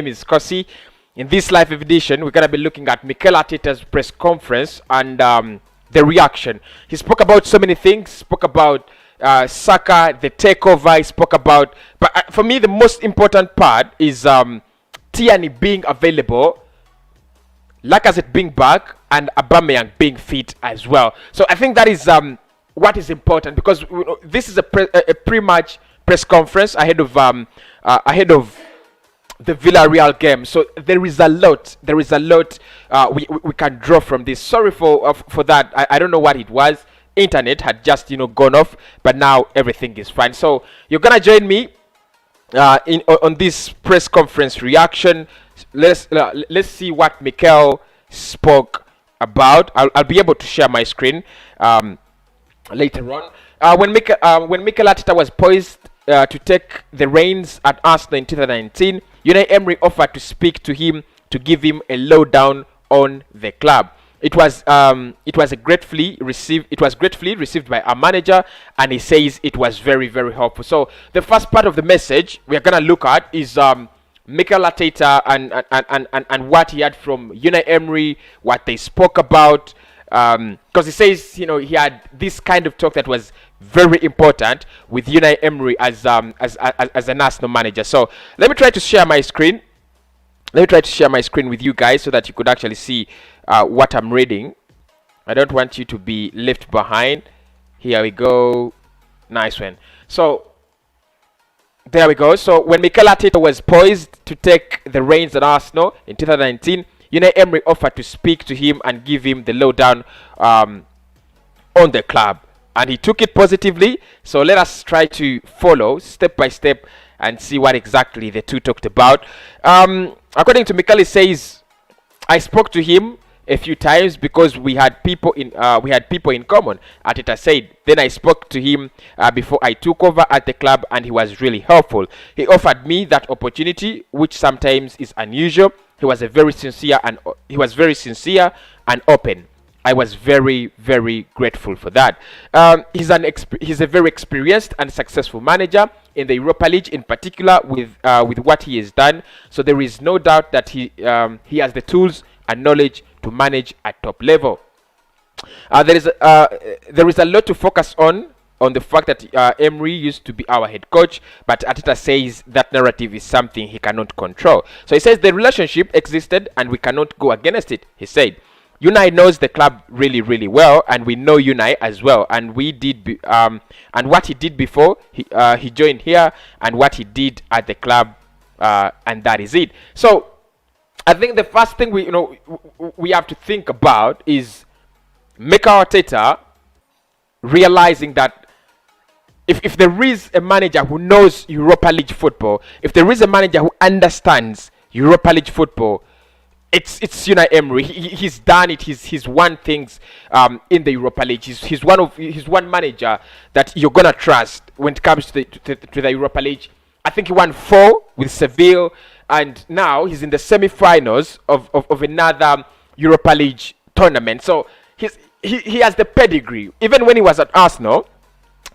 name is Kosi. In this live edition, we're going to be looking at Mikel Arteta's press conference and the reaction. He spoke about so many things. Spoke about Saka, the takeover. He spoke about, but for me, the most important part is Tierney being available, Lacazette being back, and Aubameyang being fit as well. So I think that is what is important, because this is a pre-match press conference ahead of the Villarreal game. So there is a lot we can draw from this. Sorry for that. I don't know what it was. Internet had just gone off, but now everything is fine. So you're gonna join me on this press conference reaction. Let's see what Mikel spoke about. I'll be able to share my screen later on. When Mikel Arteta was poised to take the reins at Arsenal in 2019, Unai Emery offered to speak to him to give him a lowdown on the club. It was gratefully received by our manager, and he says it was very, very helpful. So the first part of the message we are gonna look at is Mikel Arteta and what he had from Unai Emery, what they spoke about. Because he says he had this kind of talk that was very important with Unai Emery as an Arsenal manager. So let me try to share my screen. Let me try to share my screen with you guys so that you could actually see what I'm reading. I don't want you to be left behind. Here we go. Nice one. So there we go. So when Mikel Arteta was poised to take the reins at Arsenal in 2019, Unai Emery offered to speak to him and give him the lowdown on the club, and he took it positively. So let us try to follow step by step and see what exactly the two talked about. According to Mikel, he says, "I spoke to him a few times because we had people in common." Arteta said, "Then I spoke to him before I took over at the club, and he was really helpful. He offered me that opportunity, which sometimes is unusual. He was very sincere and open. I was very, very grateful for that." He's a very experienced and successful manager in the Europa League, in particular with what he has done. So there is no doubt that he has the tools and knowledge to manage at top level. There is a lot to focus on the fact that Emery used to be our head coach, but Arteta says that narrative is something he cannot control. So he says the relationship existed and we cannot go against it. He said, "Unai knows the club really, really well, and we know Unai as well. And and what he did before he joined here, and what he did at the club, and that is it." So I think the first thing we have to think about is Mikel Arteta realizing that if there is a manager who knows Europa League football, if there is a manager who understands Europa League football, it's Unai Emery. He's done it. He's won things in the Europa League. He's one manager that you're gonna trust when it comes to the Europa League. I think he won 4 with Seville, and now he's in the semi-finals of another Europa League tournament. So he has the pedigree. Even when he was at Arsenal,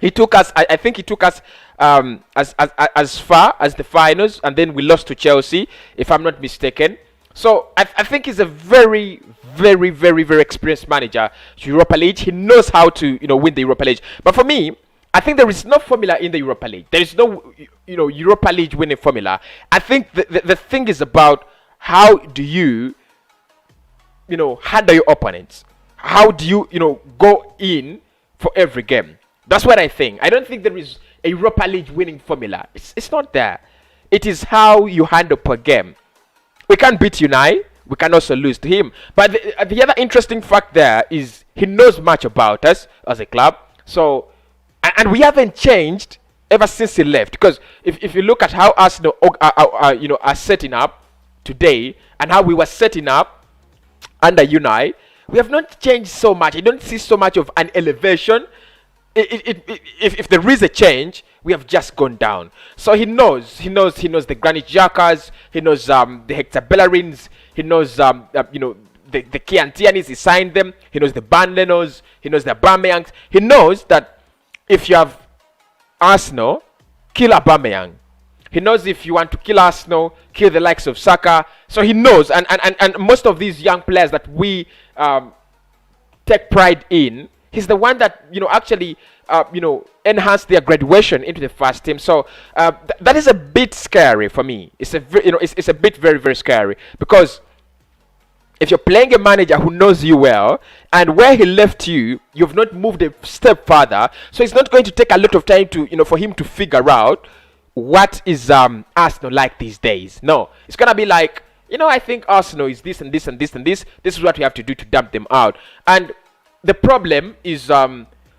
he took us. I think he took us as far as the finals, and then we lost to Chelsea, if I'm not mistaken. So I think he's a very, very, very, very experienced manager to Europa League. He knows how to win the Europa League. But for me, I think there is no formula in the Europa League. There is no Europa League winning formula. I think the thing is about how do you handle your opponents. How do you go in for every game? That's what I think. I don't think there is a Europa League winning formula. It's not there. It is how you handle per game. We can't beat Unai. We can also lose to him. But the other interesting fact there is he knows much about us as a club. So, and we haven't changed ever since he left. Because if you look at how Arsenal are setting up today and how we were setting up under Unai, we have not changed so much. I don't see so much of an elevation. If there is a change, we have just gone down. So he knows the Granit Xhakas, he knows the Hector Bellerins, he knows the Kieran Tierneys, he signed them, he knows the Banlenos, he knows the Aubameyangs. He knows that if you have Arsenal, kill Aubameyang. He knows if you want to kill Arsenal, kill the likes of Saka. So he knows, and most of these young players that we take pride in, he's the one that actually enhanced their graduation into the first team. So that is a bit scary for me. It's it's a bit very, very scary, because if you're playing a manager who knows you well, and where he left you, you've not moved a step further, so it's not going to take a lot of time to for him to figure out what is Arsenal like these days. No, it's gonna be like, I think Arsenal is this and this and this and this. This is what we have to do to dump them out. And the problem is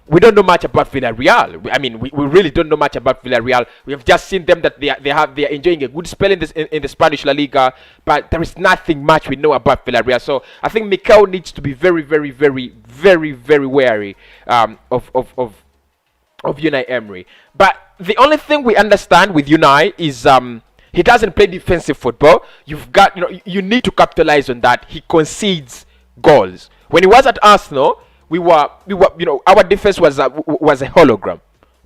we don't know much about Villarreal. I mean, we really don't know much about Villarreal. We have just seen them that they are enjoying a good spell in the Spanish La Liga, but there is nothing much we know about Villarreal. So I think Mikel needs to be very, very, very, very, very wary of Unai Emery. But the only thing we understand with Unai is he doesn't play defensive football. You've got you need to capitalize on that. He concedes goals. When he was at Arsenal, we were our defense was a hologram.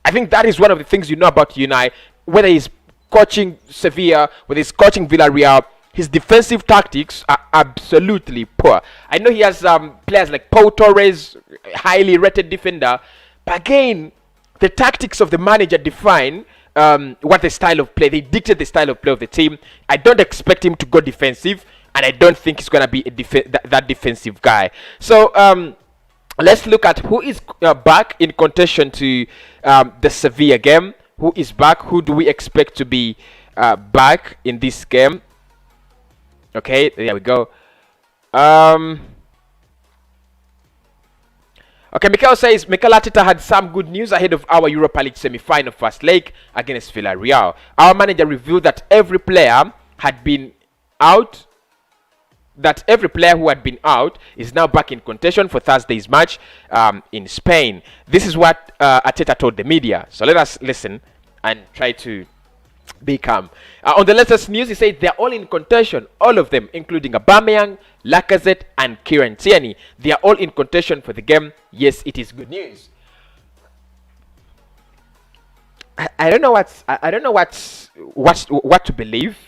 I think that is one of the things about Unai. Whether he's coaching Sevilla, whether he's coaching Villarreal, his defensive tactics are absolutely poor. I know he has players like Pau Torres, highly rated defender, but again, the tactics of the manager define what the style of play. They dictate the style of play of the team. I don't expect him to go defensive, and I don't think he's gonna be that defensive guy. So let's look at who is back in contention to the Sevilla game. Who is back? Who do we expect to be back in this game? Okay, there we go. Okay, Mikel says Mikel ARTETA had some good news ahead of our Europa League semi-final first leg against Villarreal. Our manager revealed that every player had been out. That every player who had been out is now back in contention for Thursday's match in Spain. This is what ARTETA told the media. So let us listen and try to be calm. On the latest news, he said they're all in contention, all of them, including Aubameyang, Lacazette, and Kieran Tierney. They are all in contention for the game. Yes, it is good news. I don't know what to believe.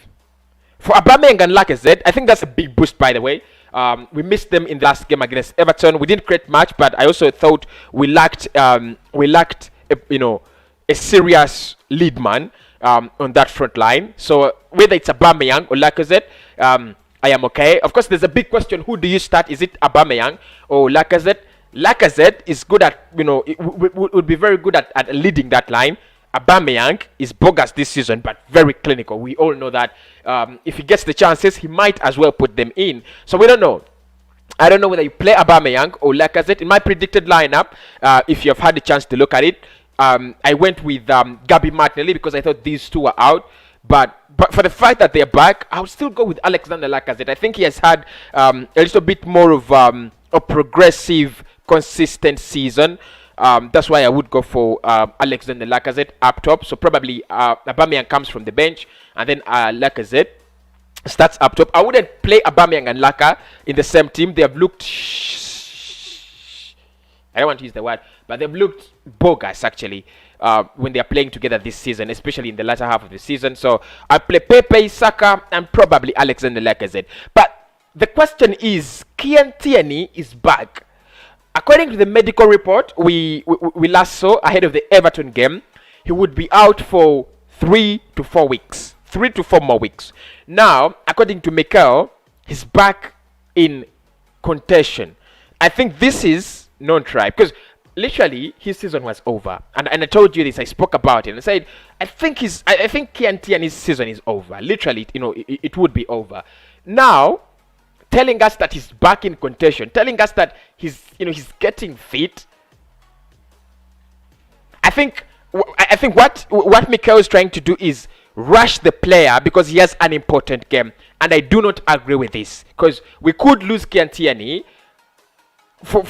For Aubameyang and Lacazette, I think that's a big boost, by the way. We missed them in the last game against Everton. We didn't create much, but I also thought we lacked a serious lead man on that front line. So whether it's Aubameyang or Lacazette, I am okay. Of course, there's a big question: who do you start? Is it Aubameyang or Lacazette? Lacazette is good at would be very good at leading that line. Aubameyang is bogus this season, but very clinical. We all know that. If he gets the chances, he might as well put them in. So we don't know. I don't know whether you play Aubameyang or Lacazette. In my predicted lineup, if you have had the chance to look at it, I went with Gabi Martinelli because I thought these two were out. But for the fact that they're back, I would still go with Alexander Lacazette. I think he has had a little bit more of a progressive, consistent season. That's why I would go for Alexander Lacazette up top. So probably Aubameyang comes from the bench, and then Lacazette starts up top. I wouldn't play Aubameyang and Laka in the same team. They have looked I don't want to use the word, but they've looked bogus actually when they are playing together this season, especially in the latter half of the season. So I play Pepe, Saka, and probably Alexander Lacazette. But the question is, Kieran Tierney is back. According to the medical report we last saw ahead of the Everton game, he would be out for 3 to 4 weeks. 3 to 4 more weeks. Now, according to Mikel, he's back in contention. I think this is non-try because literally his season was over. And I told you this, I spoke about it and I said, I think Kieran Tierney's season is over. Literally, it would be over. Now, telling us that he's back in contention, telling us that he's getting fit. I think what Mikel is trying to do is rush the player because he has an important game, and I do not agree with this because we could lose Kieran Tierney for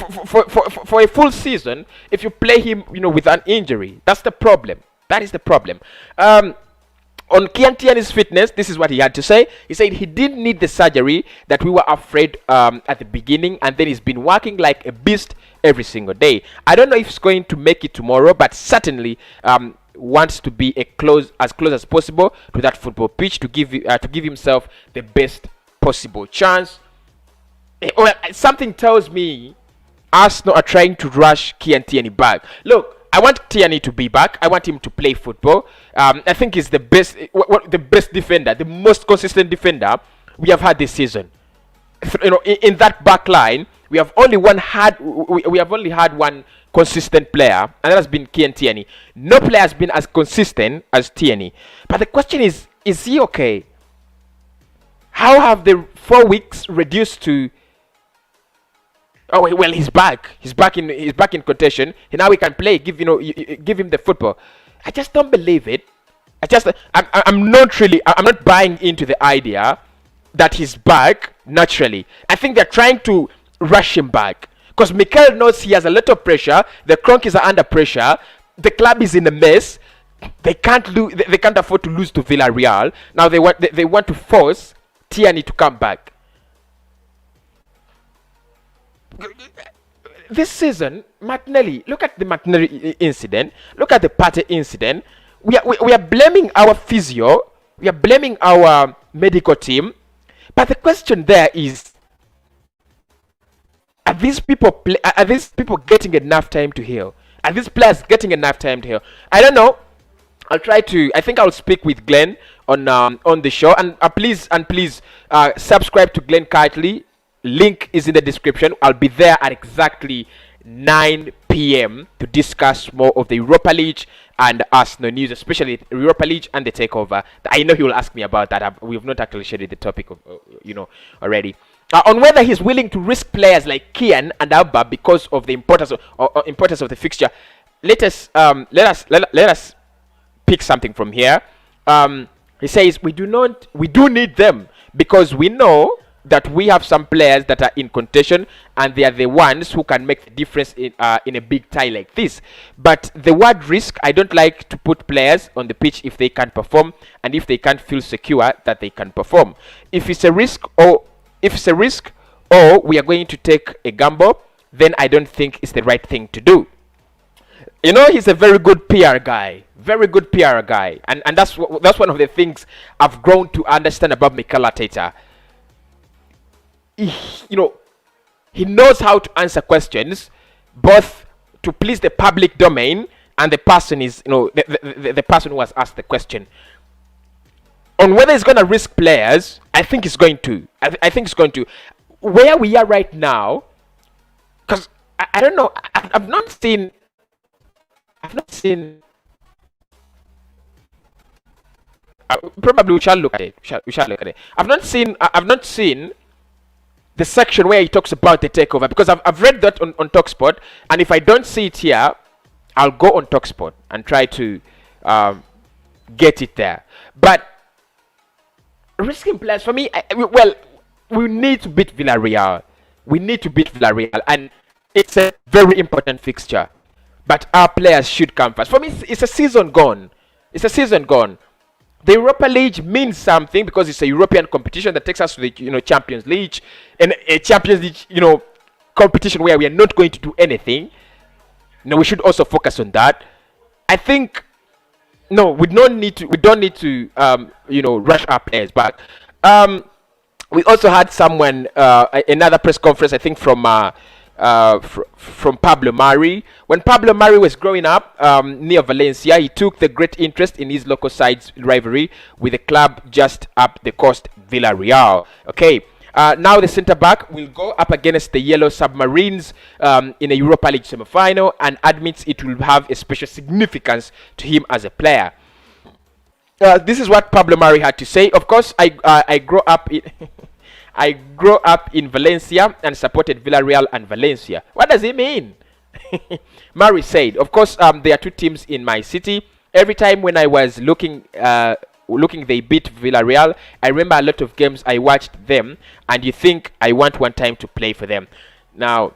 a full season if you play him, with an injury. That's the problem. That is the problem. On Kieran Tierney's fitness, this is what he had to say. He said he didn't need the surgery that we were afraid at the beginning, and then he's been working like a beast every single day. I don't know if he's going to make it tomorrow, but certainly wants to be as close as possible to that football pitch to give himself the best possible chance. Well, something tells me Arsenal are trying to rush Tierney back. Look, I want Tierney to be back. I want him to play football. I think he's the best, the best defender, the most consistent defender we have had this season. In that back line, we have only had one consistent player, and that has been Tierney. No player has been as consistent as Tierney. But the question is he okay? How have the 4 weeks reduced to? Oh well, he's back. He's back in contention. And now he can play. Give him the football. I just don't believe it. I'm not buying into the idea that he's back naturally. I think they're trying to rush him back because Mikel knows he has a lot of pressure. The Kroenkes are under pressure. The club is in a mess. They can't afford to lose to Villarreal. Now they want to force Tierney to come back. This season, Martinelli, look at the Martinelli incident. Look at the Partey incident. We are blaming our physio. We are blaming our medical team. But the question there is, are these people getting enough time to heal? Are these players getting enough time to heal? I don't know. I think I'll speak with Glenn on the show. And please subscribe to Glenn Kirtley. Link is in the description. I'll be there at exactly 9 p.m. to discuss more of the Europa League and Arsenal news, especially the Europa League and the takeover. I know he will ask me about that. We have not actually shared the topic of, already. On whether he's willing to risk players like Kieran and Alba because of the importance of the fixture. Let us pick something from here. He says we do need them because we know that we have some players that are in contention and they are the ones who can make the difference in a big tie like this. But the word risk, I don't like to put players on the pitch if they can't perform and if they can't feel secure that they can perform. If it's a risk or we are going to take a gamble, then I don't think it's the right thing to do. He's a very good PR guy. Very good PR guy. And that's one of the things I've grown to understand about Mikel Arteta. He knows how to answer questions, both to please the public domain and the person is, the person who has asked the question. On whether he's going to risk players, I think he's going to. I think he's going to. Where we are right now, because I don't know, I've not seen. Probably we shall look at it. We shall look at it. I've not seen the section where he talks about the takeover, because I've read that on TalkSport, and if I don't see it here, I'll go on TalkSport and try to get it there. But risking players for me, we need to beat Villarreal. And it's a very important fixture. But our players should come first. For me, it's a season gone. The Europa League means something because it's a European competition that takes us to the Champions League, and a Champions League competition where we are not going to do anything. We should also focus on that. I think we don't need to rush our players back. We also had another press conference, I think from Pablo Mari. When Pablo Mari was growing up near Valencia, he took the great interest in his local side's rivalry with the club just up the coast, Villarreal. Okay, now the centre-back will go up against the Yellow Submarines in a Europa League semi-final, and admits it will have a special significance to him as a player. This is what Pablo Mari had to say. Of course, I grew up in I grew up in Valencia and supported Villarreal and Valencia. What does he mean? Mari said, of course, there are two teams in my city. Every time when I was looking they beat Villarreal, I remember a lot of games I watched them, and you think I want one time to play for them. Now,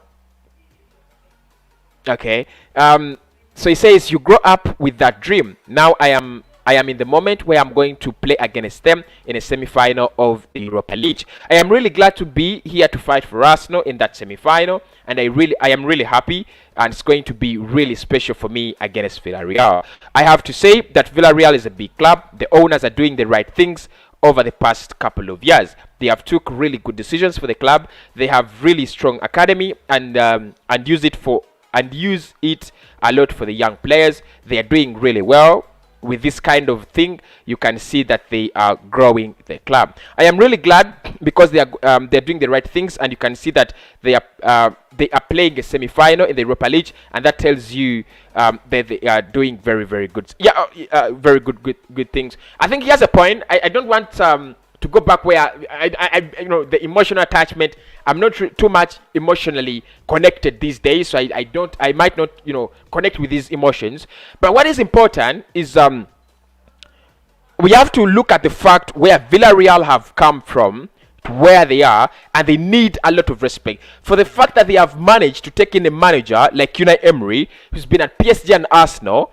okay. So he says, you grow up with that dream. Now I am I am in the moment where I'm going to play against them in a semi-final of the Europa League. I am really glad to be here to fight for Arsenal in that semi-final, and I am really happy, and it's going to be really special for me against Villarreal. I have to say that Villarreal is a big club. The owners are doing the right things over the past couple of years. They have took really good decisions for the club. They have really strong academy and use it a lot for the young players. They are doing really well with this kind of thing. You can see that they are growing the club. I am really glad because they're doing the right things, and you can see that they are playing a semi-final in the Europa League, and that tells you that they are doing very, very good. Very good things. I think he has a point. I don't want to go back where the emotional attachment. I'm not too much emotionally connected these days, so I might not connect with these emotions. But what is important is we have to look at the fact where Villarreal have come from to where they are, and they need a lot of respect for the fact that they have managed to take in a manager like Unai Emery, who's been at PSG and Arsenal.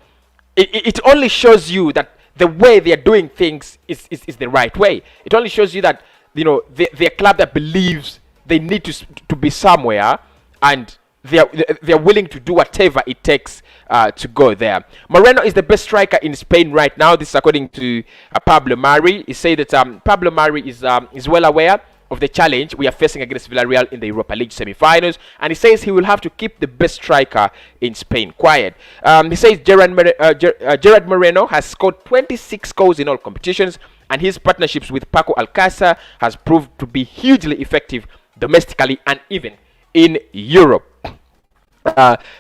It only shows you that the way they are doing things is the right way. It only shows you that they're a club that believes they need to be somewhere, and they're willing to do whatever it takes to go there. Moreno is the best striker in Spain right now. This is according to Pablo Mari. He said that Pablo Mari is well aware of the challenge we are facing against Villarreal in the Europa League semi-finals, and he says he will have to keep the best striker in Spain quiet. He says Gerard Moreno has scored 26 goals in all competitions, and his partnerships with Paco Alcácer has proved to be hugely effective domestically and even in Europe.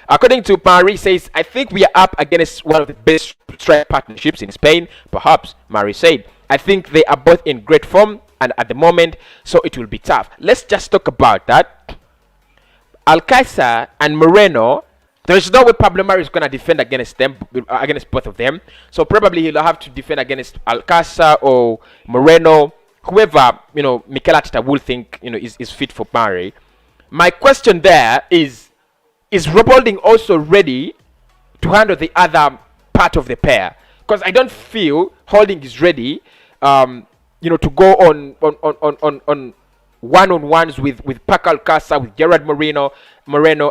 According to Mari, says, I think we are up against one of the best strike partnerships in Spain. Perhaps, Mari said. I think they are both in great form and at the moment, so it will be tough. Let's just talk about that. Alcácer and Moreno, there's no way Pablo Mari is going to defend against them, against both of them. So probably he'll have to defend against Alcácer or Moreno, whoever Mikel Arteta will think is fit for Mari. My question there is Rob Holding also ready to handle the other part of the pair? Because I don't feel Holding is ready, to go on one-on-ones with Paco Alcácer, with Gerard Moreno,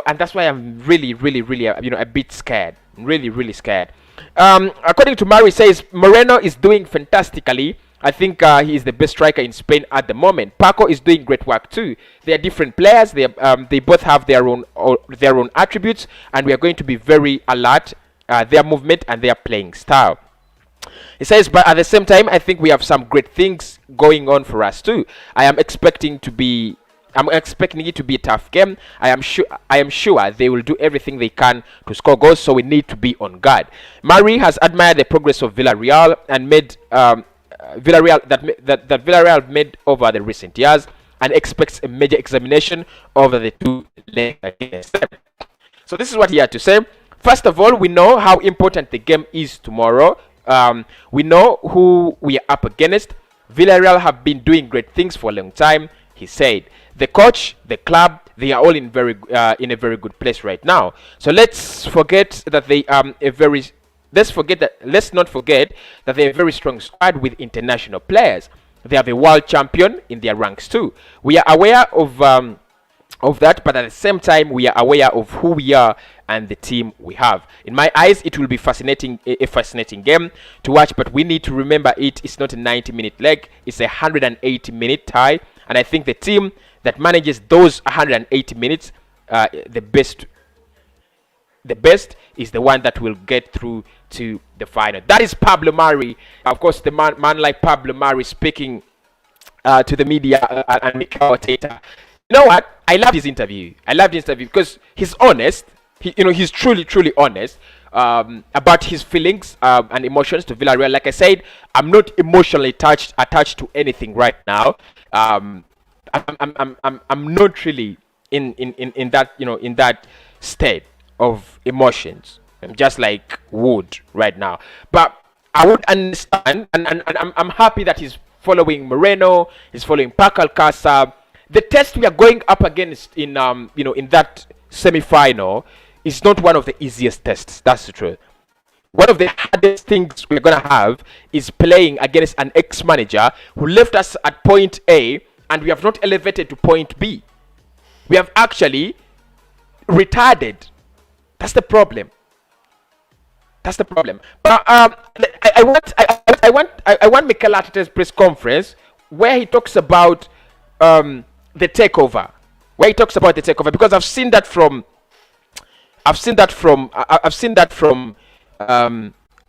and that's why I'm really a bit scared. Really scared. According to Mari, says Moreno is doing fantastically. I think he is the best striker in Spain at the moment. Paco is doing great work too. They are different players. They both have their own attributes, and we are going to be very alert their movement and their playing style. He says, but at the same time, I think we have some great things going on for us too. I'm expecting it to be a tough game. I am sure they will do everything they can to score goals, so we need to be on guard. Mari has admired the progress of Villarreal and made Villarreal made over the recent years, and expects a major examination over the two legs against them. So this is what he had to say. First of all, we know how important the game is tomorrow. We know who we are up against. Villarreal have been doing great things for a long time, he said. The coach, the club, they are all in a very good place right now. So let's forget that they Let's not forget that they're a very strong squad with international players. They have a world champion in their ranks too. We are aware of that, but at the same time, we are aware of who we are and the team we have. In my eyes, it will be a fascinating game to watch, but we need to remember it's not a 90-minute leg. It's a 180-minute tie, and I think the team that manages those 180 minutes, the best is the one that will get through to the final. That is Pablo Mari. Of course, the man like Pablo Mari speaking to the media and Mikel Arteta. You know what? I loved his interview. Because he's honest. He's truly honest about his feelings and emotions to Villarreal. Like I said, I'm not emotionally attached to anything right now. I'm not really in that state of emotions. I'm just like wood right now. But I would understand, and I'm happy that he's following Moreno, he's following Paco Alcácer. The test we are going up against in that semi-final is not one of the easiest tests. That's the truth. one of the hardest things we're going to have is playing against an ex-manager who left us at point A and we have not elevated to point B. We have actually retarded. That's the problem. That's the problem. But I want Mikel Arteta's press conference where he talks about the takeover. Because I've seen that from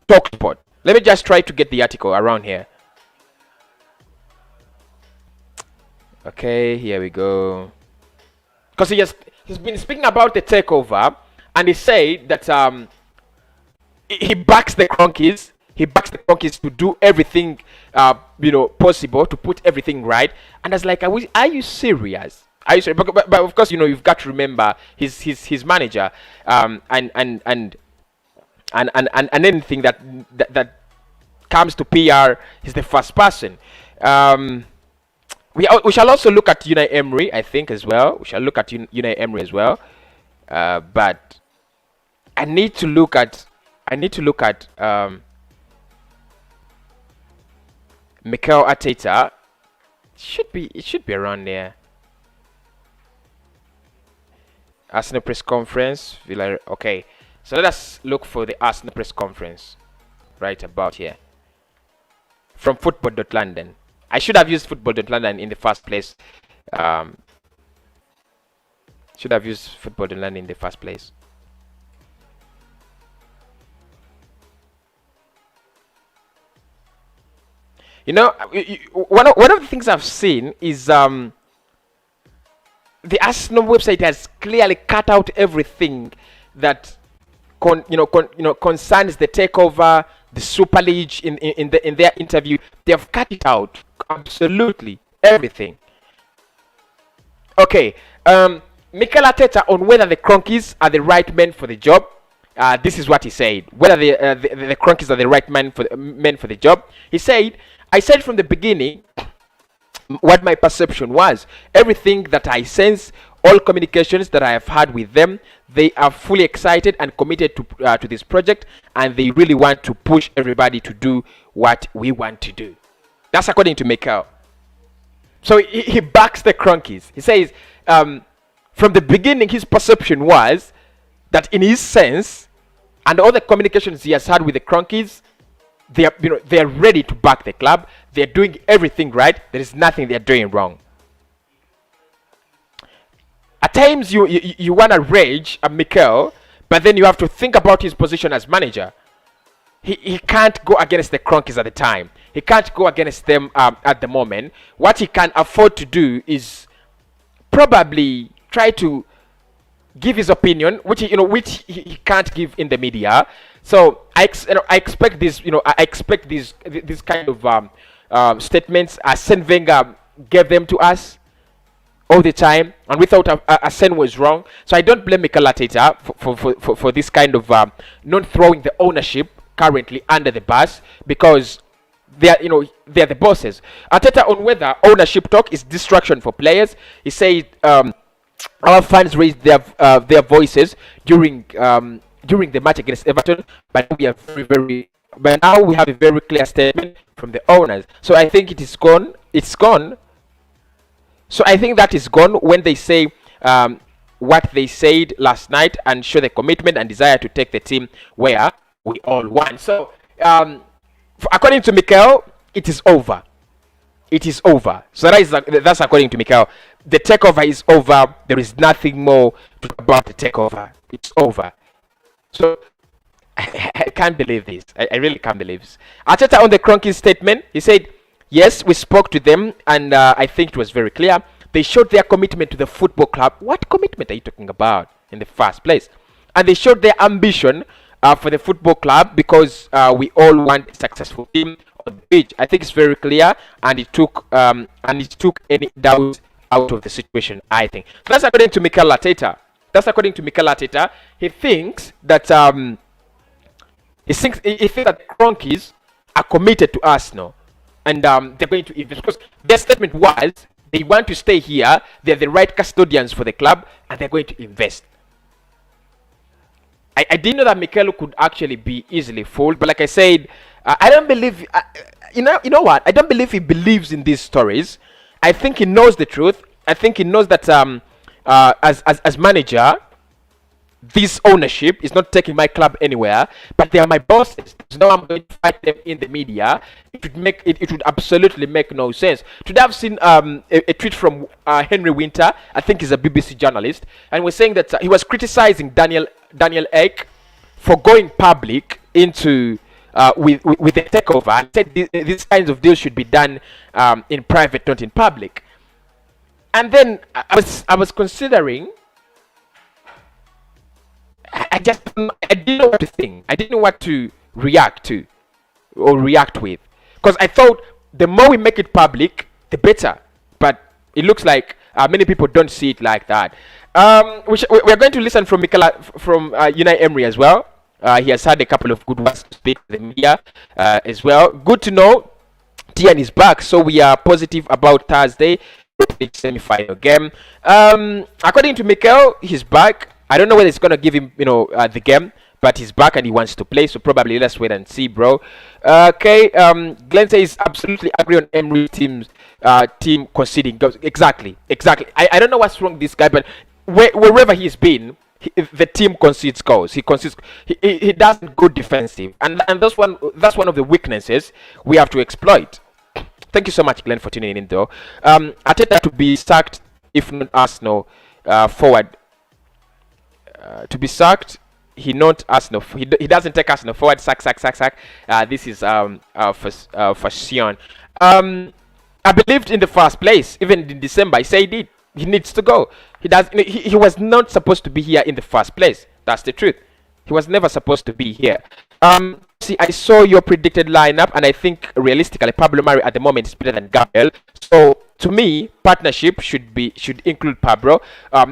Talksport. Let me just try to get the article around here. Okay, here we go. Because he's been speaking about the takeover, and he said that he backs the Kroenkes. He backs the Kroenkes to do everything possible to put everything right. And I was like, are you serious? Are you serious? But of course, you've got to remember his manager, and anything that comes to PR, he's the first person. We shall also look at Unai Emery, I think, as well. We shall look at Unai Emery as well. But I need to look at Mikel Arteta. It should be around there. Arsenal press conference. Villarreal. Okay, so let us look for the Arsenal press conference right about here. From football.london. I should have used football.london in the first place. Should have used football.london in the first place. One of the things I've seen is the Arsenal website has clearly cut out everything that concerns the takeover, the Super League in their interview. They have cut it out, absolutely everything. Okay, Mikel Arteta on whether the Kroenkes are the right men for the job. This is what he said. Whether the Kroenkes are the right men for the job. He said, "I said from the beginning what my perception was. Everything that I sense, all communications that I have had with them, they are fully excited and committed to this project, and they really want to push everybody to do what we want to do." That's according to Mikel. So he backs the Kroenkes. He says from the beginning his perception was that in his sense and all the communications he has had with the Kroenkes, they are ready to back the club. They're doing everything right. There is nothing they're doing wrong. At times you want to rage at Mikel, but then you have to think about his position as manager. He can't go against the Kroenkes at the time. He can't go against them at the moment. What he can afford to do is probably try to give his opinion, which he can't give in the media. So I expect this. I expect this kind of statements. Arsene Wenger gave them to us all the time, and we thought Arsene was wrong. So I don't blame Mikel Arteta for this kind of not throwing the ownership currently under the bus, because they're the bosses. Arteta on whether ownership talk is distraction for players. He said our fans raised their voices during the match against Everton, but now we have a very clear statement from the owners. So I think it is gone. It's gone. So I think that is gone when they say what they said last night and show the commitment and desire to take the team where we all want. So according to Mikel, it is over. It is over. So that's according to Mikel. The takeover is over. There is nothing more to talk about the takeover. It's over. So I can't believe this. I really can't believe this. Arteta on the Kroenke statement, he said, "Yes, we spoke to them, and I think it was very clear. They showed their commitment to the football club." What commitment are you talking about in the first place? "And they showed their ambition for the football club, because we all want a successful team on the pitch." I think it's very clear, and it took any doubt out of the situation, I think. So that's according to Mikel Arteta. He thinks that he thinks that the Kroenkes are committed to Arsenal, and they're going to invest, because their statement was they want to stay here. They're the right custodians for the club, and they're going to invest. I didn't know that Mikel could actually be easily fooled, but like I said, I don't believe. You know what? I don't believe he believes in these stories. I think he knows the truth. I think he knows that as manager, this ownership is not taking my club anywhere, but they are my bosses. So now I'm going to fight them in the media. It would absolutely make no sense. Today I've seen a tweet from Henry Winter. I think he's a BBC journalist, and was saying that he was criticizing Daniel Ek for going public into with the takeover, and said these kinds of deals should be done in private, not in public. And then I was considering. I didn't know what to think. I didn't know what to react to or react with, because I thought the more we make it public, the better. But it looks like many people don't see it like that. We're going to listen from Unai Emery as well. He has had a couple of good words to speak to the media as well. Good to know Tierney is back, so we are positive about Thursday semi-final game. According to Mikel, he's back. I don't know whether it's gonna give him, the game, but he's back and he wants to play. So probably let's wait and see, bro. Okay. Glenn says absolutely agree on Emery team conceding goals. Exactly. I don't know what's wrong with this guy, but wherever he's been, the team concedes goals. He doesn't go defensive, and that's one of the weaknesses we have to exploit. Thank you so much, Glenn, for tuning in, though. Arteta to be sacked, if not Arsenal forward. To be sacked, he doesn't take Arsenal forward. Sack. This is for Sion. I believed in the first place, even in December. He said he needs to go. He was not supposed to be here in the first place. That's the truth. He was never supposed to be here. See, I saw your predicted lineup, and I think realistically, Pablo Mari at the moment is better than Gabriel. So to me, partnership should include Pablo.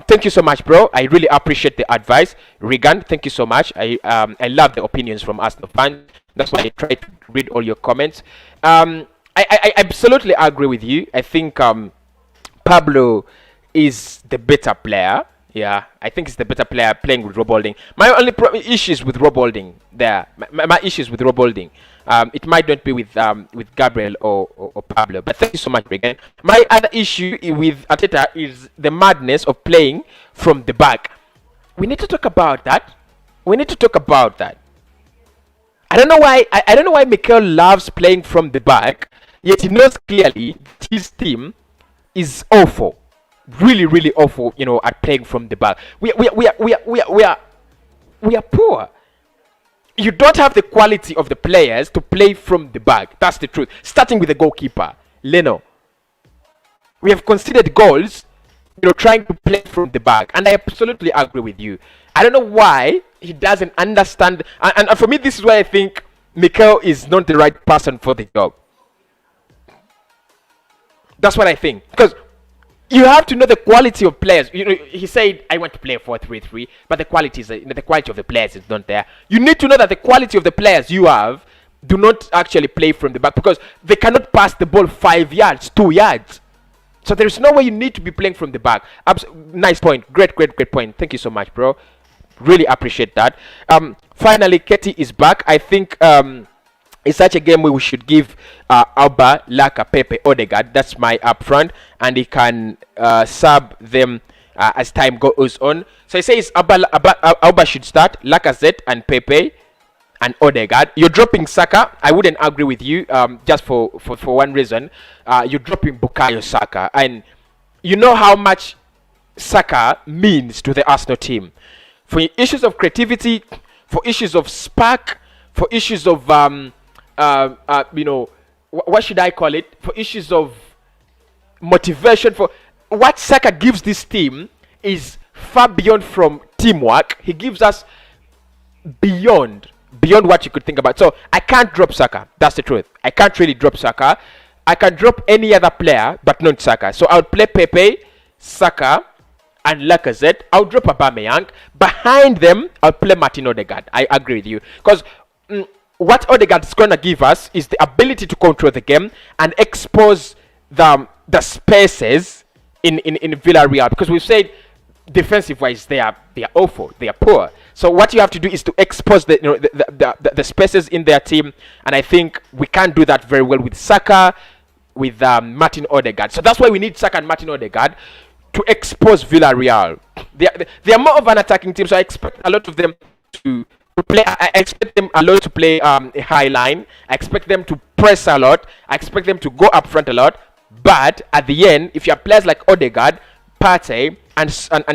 Thank you so much, bro. I really appreciate the advice. Regan, thank you so much. I love the opinions from Arsenal fans. That's why I try to read all your comments. I absolutely agree with you. I think Pablo is the better player. Yeah, I think it's the better player playing with Rob Holding. My only issues with Rob Holding there. My issues with Rob Holding. It might not be with Gabriel or Pablo. But thank you so much, Regan. My other issue with Arteta is the madness of playing from the back. We need to talk about that. I don't know why. I don't know why Mikel loves playing from the back. Yet he knows clearly his team is awful. Really awful, at playing from the back. We are poor. You don't have the quality of the players to play from the back. That's the truth. Starting with the goalkeeper, Leno. We have conceded goals, trying to play from the back, and I absolutely agree with you. I don't know why he doesn't understand, and for me, this is why I think Mikel is not the right person for the job. That's what I think, because you have to know the quality of players. He said, I want to play 4-3-3, but the quality of the players is not there. You need to know that the quality of the players you have do not actually play from the back, because they cannot pass the ball 5 yards, 2 yards. So there is no way you need to be playing from the back. Nice point. Great point. Thank you so much, bro. Really appreciate that. Finally, Ketty is back. I think it's such a game where we should give Auba, Laka, Pepe, Odegaard. That's my upfront, and he can sub them as time goes on. So he says Auba should start, Lacazette and Pepe and Odegaard. You're dropping Saka. I wouldn't agree with you, just for one reason. You're dropping Bukayo Saka, and you know how much Saka means to the Arsenal team. For issues of creativity, for issues of spark, for issues of what should I call it? For issues of motivation, for what Saka gives this team is far beyond from teamwork. He gives us beyond what you could think about. So I can't drop Saka. That's the truth. I can't really drop Saka. I can drop any other player, but not Saka. So I'll play Pepe, Saka, and Lacazette. I'll drop Aubameyang. Behind them, I'll play Martin Odegaard. I agree with you, because what Odegaard is going to give us is the ability to control the game and expose the spaces in Villarreal, because we've said defensive wise they are awful, they are poor. So what you have to do is to expose the spaces in their team, and I think we can't do that very well with Saka, with Martin Odegaard. So that's why we need Saka and Martin Odegaard to expose Villarreal. They are more of an attacking team, so I expect a lot of them to play. I expect them a lot to play a high line. I expect them to press a lot. I expect them to go up front a lot. But at the end, if you have players like Odegaard, Partey, and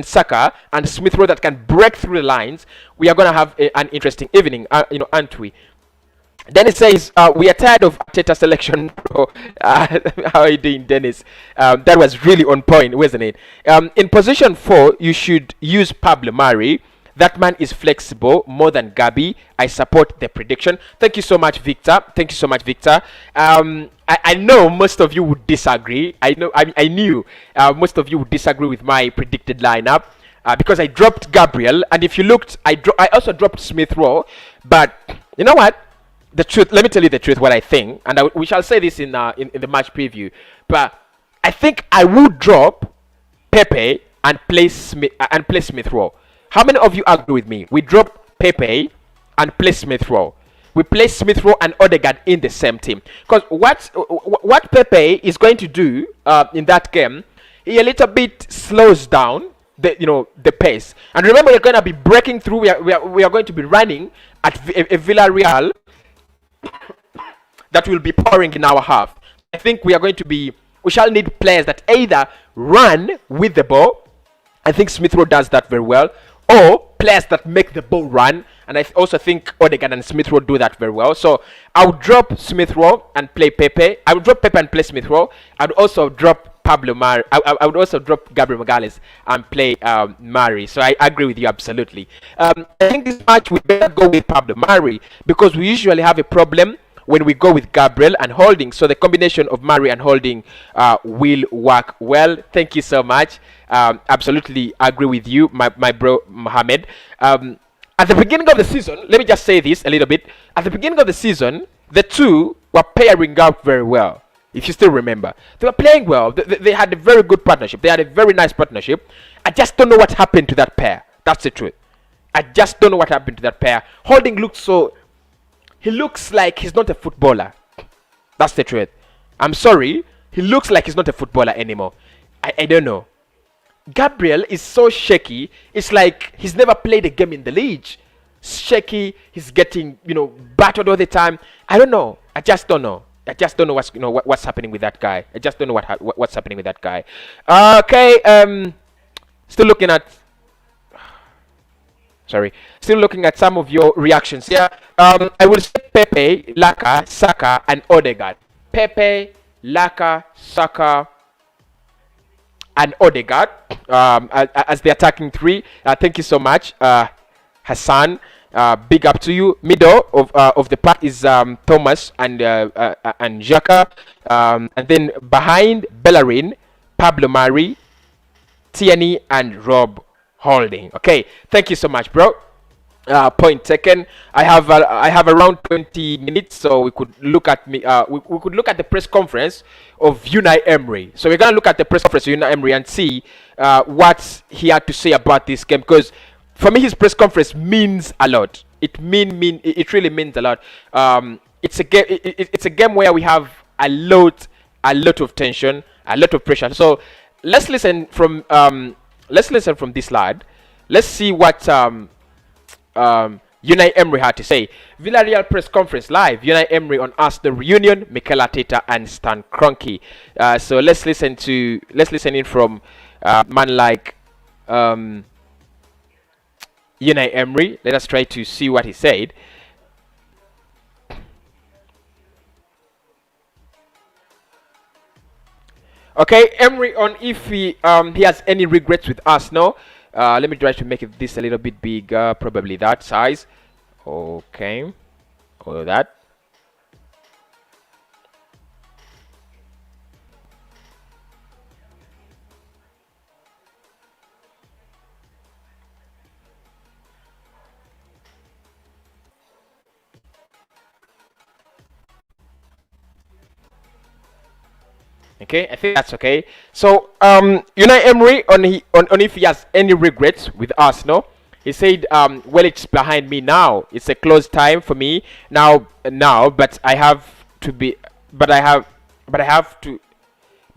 Saka and Smith Rowe that can break through the lines, we are going to have an interesting evening, aren't we? Dennis says, we are tired of ARTETA selection, bro. How are you doing, Dennis? That was really on point, wasn't it? In position 4, you should use Pablo Mari. That man is flexible more than Gabi. I support the prediction. Thank you so much, Victor. Thank you so much, Victor. I know most of you would disagree. I knew most of you would disagree with my predicted lineup because I dropped Gabriel, and if you looked, I also dropped Smith Rowe. But you know what? The truth. Let me tell you the truth. What I think, and we shall say this in the match preview. But I think I would drop Pepe and play Smith Rowe. How many of you agree with me? We drop Pepe and play Smith Rowe. We play Smith Rowe and Odegaard in the same team. Because what Pepe is going to do in that game, he a little bit slows down the pace. And remember, you're going to be breaking through. We are going to be running at a Villarreal that will be pouring in our half. I think we shall need players that either run with the ball. I think Smith Rowe does that very well. Or players that make the ball run. And I also think Odegaard and Smith Rowe do that very well. So I would drop Smith Rowe and play Pepe. I would drop Pepe and play Smith Rowe. I would also drop Pablo Mari. I would also drop Gabriel Magalhaes and play Mari. So I agree with you absolutely. I think this match we better go with Pablo Mari because we usually have a problem when we go with Gabriel and Holding. So the combination of Mari and Holding will work well. Thank you so much. Absolutely agree with you, my bro Mohammed. At the beginning of the season, let me just say this a little bit. At the beginning of the season, the two were pairing up very well. If you still remember, they were playing well. They had a very good partnership. They had a very nice partnership. I just don't know what happened to that pair. That's the truth. I just don't know what happened to that pair. Holding looks so... He looks like he's not a footballer. That's the truth. I'm sorry. He looks like he's not a footballer anymore. I don't know. Gabriel is so shaky. It's like he's never played a game in the league. Shaky. He's getting, battered all the time. I don't know. I just don't know. I just don't know what's happening with that guy. I just don't know what's happening with that guy. Okay. Still looking at some of your reactions here. I will say Pepe, Laka, Saka, and Odegaard. Pepe, Laka, Saka, and Odegaard as the attacking three. Thank you so much, Hassan. Big up to you. Middle of the pack is Thomas and Xhaka. And then behind Bellerin, Pablo Mari, Tierney, and Rob Holding. Okay, thank you so much, bro. Point taken. I have around 20 minutes, so we could look at we could look at the press conference of Unai Emery. So we're gonna look at the press conference of Unai Emery and see what he had to say about this game, because for me his press conference means a lot. It really means a lot. It's a game where we have a lot of tension, a lot of pressure. So let's listen from this lad. Let's see what Unai Emery had to say. Villarreal press conference live. Unai Emery on Ask the Reunion, Mikel Arteta and Stan Kroenke. So let's listen in from man like Unai Emery. Let us try to see what he said. Okay, Emery on if he has any regrets with Arsenal. Let me try to make this a little bit bigger, probably that size. Okay, all of that. Okay, I think that's okay. So Unai Emery on if he has any regrets with Arsenal. He said, well, it's behind me now. It's a close time for me now, but I have to be, but I have to,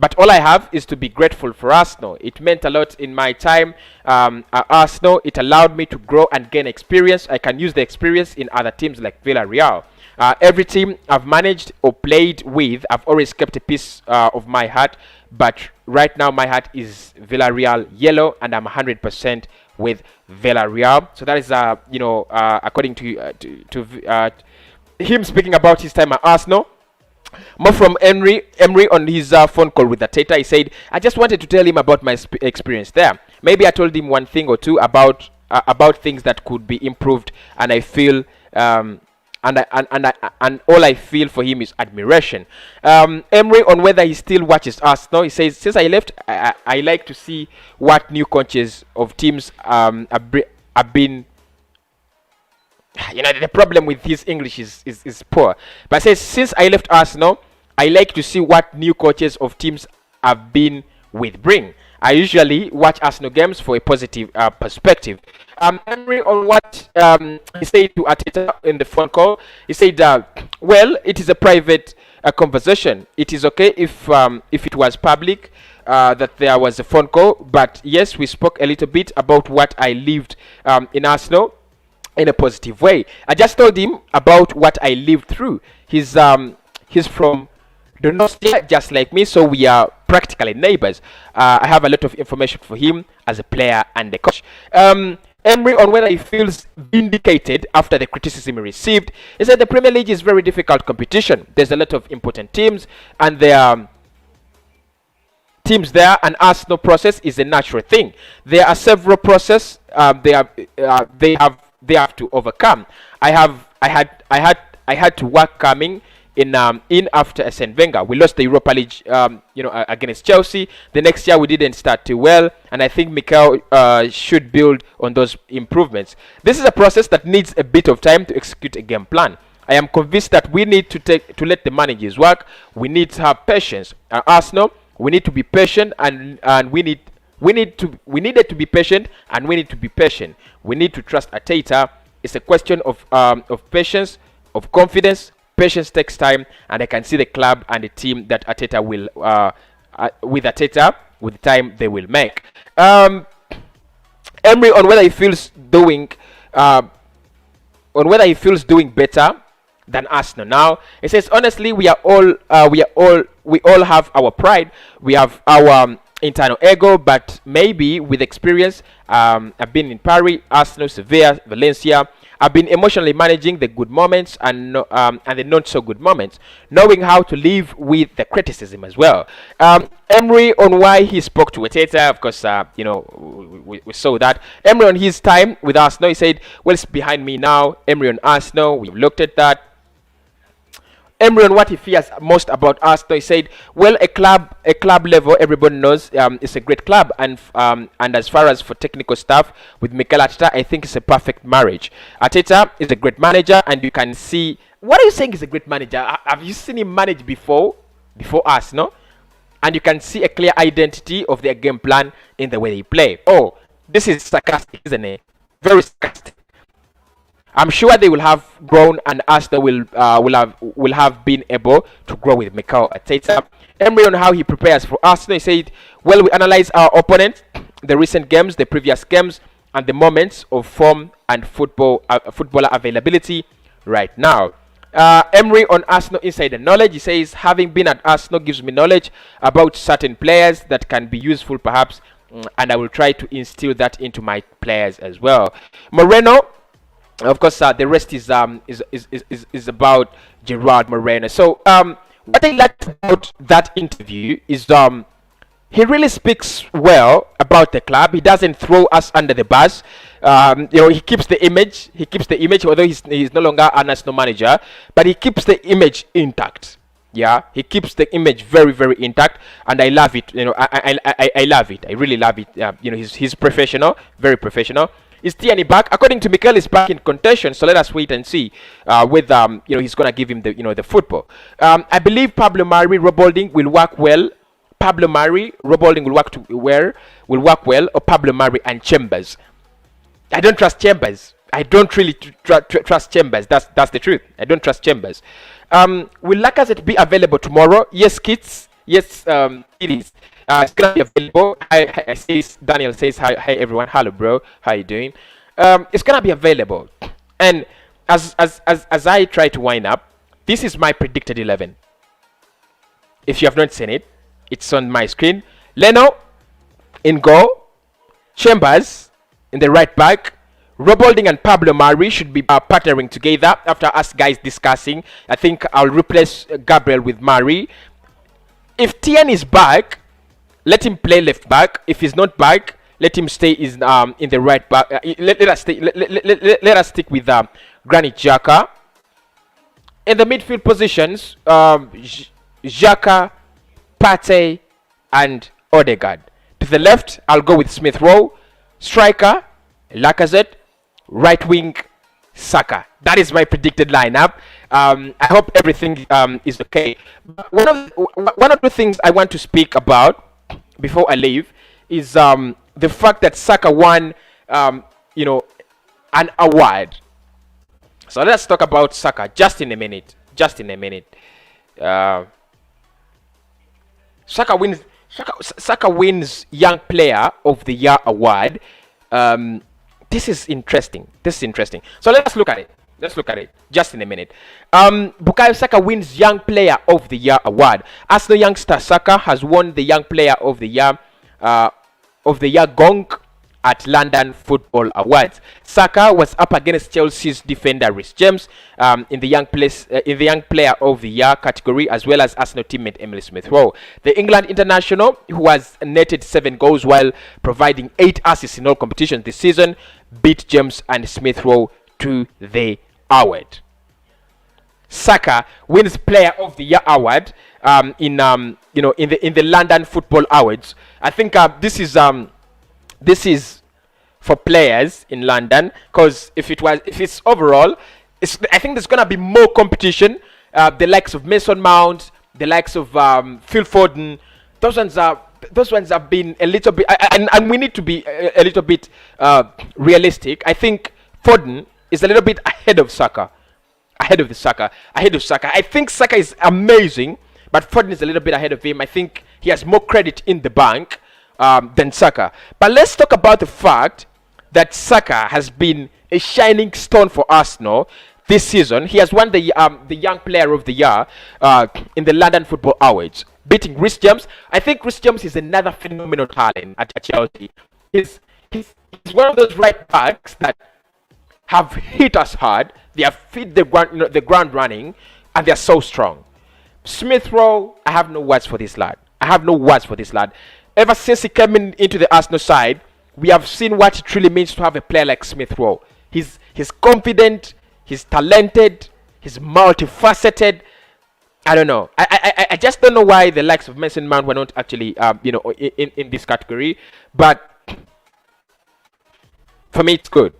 but all I have is to be grateful for Arsenal. It meant a lot in my time at Arsenal. It allowed me to grow and gain experience. I can use the experience in other teams like Villarreal. Every team I've managed or played with, I've always kept a piece of my heart. But right now, my heart is Villarreal yellow, and I'm 100% with Villarreal. So that is, according to him speaking about his time at Arsenal. More from Emery on his phone call with ARTETA. He said, I just wanted to tell him about my experience there. Maybe I told him one thing or two about things that could be improved, and I feel and all I feel for him is admiration. Emery on whether he still watches Arsenal. He says, since I left, I like to see what new coaches of teams have been. The problem with his English is poor. But I says, since I left Arsenal, I like to see what new coaches of teams have been with bring. I usually watch Arsenal games for a positive perspective. Emery on what he said to ARTETA in the phone call. He said, well, it is a private conversation. It is okay if it was public that there was a phone call. But yes, we spoke a little bit about what I lived in Arsenal in a positive way. I just told him about what I lived through. He's from Donostia, just like me, so we are practically neighbors. I have a lot of information for him as a player and a coach. Emery on whether he feels vindicated after the criticism he received. He said the Premier League is very difficult competition. There's a lot of important teams, and there are teams there, and Arsenal process is a natural thing. There are several processes they have to overcome. I had to work coming in after Arsene Wenger. We lost the Europa League against Chelsea. The next year we didn't start too well, and I think Mikel should build on those improvements. This is a process that needs a bit of time to execute a game plan. I am convinced that we need to let the managers work. We need to have patience. At Arsenal, we need to be patient, and we needed to be patient, and we need to be patient. We need to trust ARTETA. It's a question of patience, of confidence. Patience takes time, and I can see the club and the team that ARTETA will, with ARTETA, with time they will make. Emery on whether he feels doing better than Arsenal now. He says, honestly, we all have our pride. We have our internal ego, but maybe with experience, I've been in Paris, Arsenal, Sevilla, Valencia. I've been emotionally managing the good moments and the not so good moments, knowing how to live with the criticism as well. Emery on why he spoke to ARTETA, of course, we saw that. Emery on his time with Arsenal, he said, well, it's behind me now. Emery on Arsenal, we've looked at that. Emery on what he fears most about Arsenal, he said, well, a club level, everybody knows it's a great club, and as far as for technical stuff with Mikel Arteta, I think it's a perfect marriage. Arteta is a great manager, and you can see. What are you saying is a great manager? Have you seen him manage before Arsenal? And you can see a clear identity of their game plan in the way they play. Oh, this is sarcastic, isn't it? Very sarcastic. I'm sure they will have grown, and Arsenal will have been able to grow with Mikel Arteta. Emery on how he prepares for Arsenal, he said, well, we analyze our opponent, the recent games, the previous games, and the moments of form and footballer availability right now. Emery on Arsenal insider knowledge, he says, having been at Arsenal gives me knowledge about certain players that can be useful perhaps, and I will try to instill that into my players as well. Moreno, of course, the rest is about Gerard Moreno. So what I liked about that interview is he really speaks well about the club. He doesn't throw us under the bus. He keeps the image. Although he's no longer an Arsenal manager, but he keeps the image intact. Yeah, he keeps the image very, very intact, and I love it. I love it. I really love it. He's professional, very professional. Is Tierney back? According to Mikel, is back in contention. So let us wait and see whether he's gonna give him the football. I believe Pablo Mari Robolding will work well. Pablo Mari Robolding will work well, or Pablo Mari and Chambers. I don't trust Chambers. I don't really trust Chambers. That's the truth. I don't trust Chambers. Will Lacazette be available tomorrow? Yes, kids. Yes, it is. It's gonna be available. Daniel says hi everyone. Hello, bro. How you doing? It's gonna be available. And as I try to wind up, this is my predicted 11. If you have not seen it, it's on my screen. Leno in goal. Chambers in the right back. Rob Holding and Pablo Mari should be partnering together. After us guys discussing, I think I'll replace Gabriel with Mari. If Tierney is back, let him play left back. If he's not back, let him stay in the right back. Let us stick with Granit Xhaka. In the midfield positions, Xhaka, Partey, and Odegaard. To the left, I'll go with Smith Rowe. Striker, Lacazette. Right wing, Saka. That is my predicted lineup. I hope everything is okay. One of the things I want to speak about before I leave is the fact that Saka won, an award. So let's talk about Saka just in a minute. Saka wins Young Player of the Year award. This is interesting. So let's look at it just in a minute. Bukayo Saka wins Young Player of the Year award. Arsenal youngster Saka has won the Young Player of the Year gong at London Football Awards. Saka was up against Chelsea's defender Reece James in the Young Player of the Year category, as well as Arsenal teammate Emily Smith-Rowe. The England international, who has netted 7 goals while providing 8 assists in all competitions this season, beat James and Smith-Rowe to the award. Saka wins Player of the Year award in the London Football Awards. I think this is for players in London, because if it's overall, I think there's gonna be more competition. The likes of Mason Mount, the likes of Phil Foden, those ones have been a little bit, and we need to be a little bit realistic. I think Foden is a little bit ahead of Saka. I think Saka is amazing, but Foden is a little bit ahead of him. I think he has more credit in the bank than Saka. But let's talk about the fact that Saka has been a shining stone for Arsenal this season. He has won the Young Player of the Year in the London Football Awards, beating Reece James. I think Reece James is another phenomenal talent at Chelsea. He's one of those right backs that have hit us hard. They have hit the ground running, and they are so strong. Smith Rowe, I have no words for this lad. Ever since he came into the Arsenal side, we have seen what it really means to have a player like Smith Rowe. He's confident, he's talented, he's multifaceted. I don't know. I just don't know why the likes of Mason Mount were not actually in this category. But for me, it's good.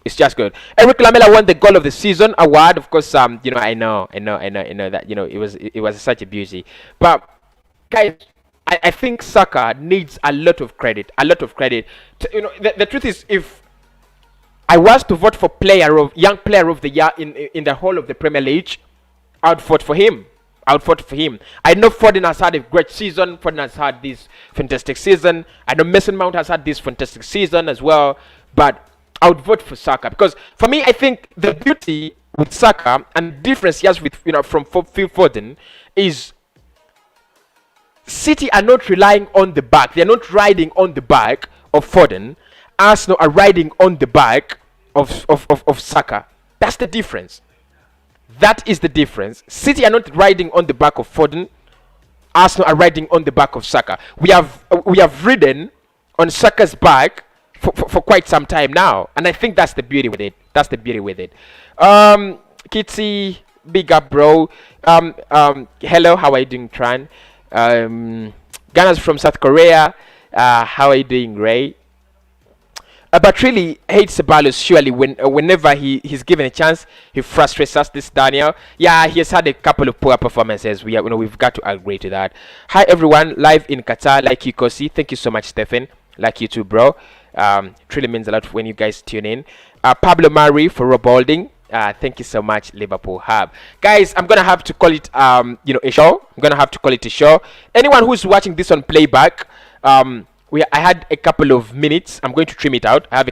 It's just good. Eric Lamela won the Goal of the Season award. Of course, I know that it was such a beauty. But guys, I think Saka needs a lot of credit. The truth is, if I was to vote for Young Player of the Year in the whole of the Premier League, I would vote for him. I know Foden has had a great season. Foden has had this fantastic season. I know Mason Mount has had this fantastic season as well. But I would vote for Saka, because for me, I think the beauty with Saka and the difference he has with from Phil Foden is City are not relying on the back. They are not riding on the back of Foden. Arsenal are riding on the back of Saka. That's the difference. That is the difference. City are not riding on the back of Foden. Arsenal are riding on the back of Saka. We have ridden on Saka's back for quite some time now, and I think that's the beauty with it. Kitty, big up, bro. Hello, how are you doing, Tran? Ghana's from South Korea. How are you doing, Ray? But really hate Ceballos. Surely, whenever he's given a chance, he frustrates us. This Daniel, yeah, he has had a couple of poor performances. We've got to agree to that. Hi everyone, live in Qatar. Like you, Kosi. Thank you so much, Stephen. Like you too, bro. It really means a lot when you guys tune in. Pablo Mari for Rob Holding. Thank you so much, Liverpool Hub. Guys, I'm gonna have to call it a show. I'm gonna have to call it a show. Anyone who's watching this on playback, I had a couple of minutes. I'm going to trim it out. I had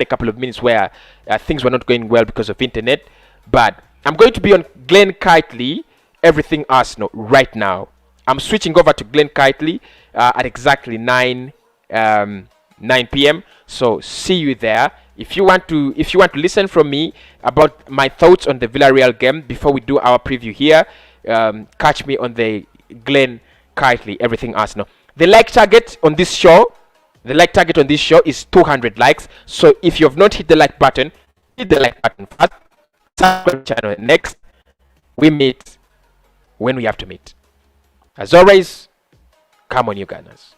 a couple of minutes where things were not going well because of internet. But I'm going to be on Glenn Kitely, Everything Arsenal right now. I'm switching over to Glenn Kitely at exactly 9 p.m. So see you there. If you want to listen from me about my thoughts on the Villarreal game before we do our preview here, catch me on the Glenn Kitely, Everything Arsenal. The like target on this show is 200 likes. So if you have not hit the like button, hit the like button first. Subscribe channel next. We meet when we have to meet. As always, come on, you Gunners.